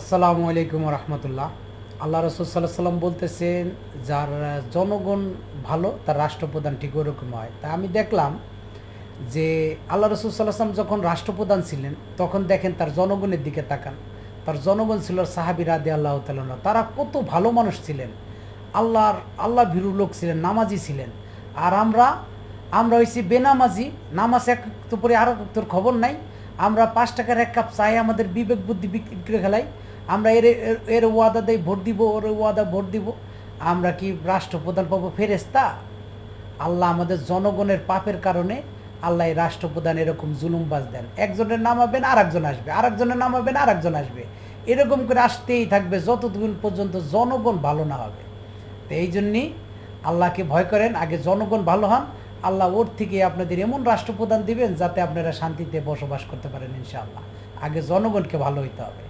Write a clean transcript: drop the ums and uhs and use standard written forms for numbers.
আসসালামু আলাইকুম রহমতুল্লাহ। আল্লাহ রসুল সাল্লাহ সাল্লাম বলতেছেন, যার জনগণ ভালো তার রাষ্ট্রপ্রধান ঠিক ওরকম হয়। তা আমি দেখলাম যে আল্লাহ রসুল সাল্লাহ সাল্লাম যখন রাষ্ট্রপ্রধান ছিলেন তখন দেখেন তার জনগণের দিকে তাকান। তার জনগণ ছিল সাহাবী রাদি আল্লাহ তাআলা, তারা কত ভালো মানুষ ছিলেন, আল্লাহ ভীরু লোক ছিলেন, নামাজি ছিলেন। আর আমরা আমরা হয়েছি বেনামাজি, নামাজ এক তো পরে আর তোর খবর নাই। আমরা 5 টাকার এক কাপ চাই আমাদের বিবেক বুদ্ধি বিক্রি খেলাই। আমরা এর এর এর ওয়াদা দেয় ভোট দিব, ওর ওয়াদা ভোট দিব। আমরা কি রাষ্ট্রপ্রধান পাবো ফেরেস্তা? আল্লাহ আমাদের জনগণের পাপের কারণে আল্লাহ এই রাষ্ট্রপ্রধান এরকম জুলুমবাজ দেন। একজনের নামাবেন আর একজন আসবে, আর একজনের নামাবেন আর একজন আসবে, এরকম করে আসতেই থাকবে যতদিন পর্যন্ত জনগণ ভালো না হবে। তো এই জন্যই আল্লাহকে ভয় করেন, আগে জনগণ ভালো হন। আল্লাহ ওর থেকে আপনাদের এমন রাষ্ট্রপ্রধান দিবেন যাতে আপনারা শান্তিতে বসবাস করতে পারেন ইনশাআল্লাহ। আগে জনগণকে ভালো হইতে হবে।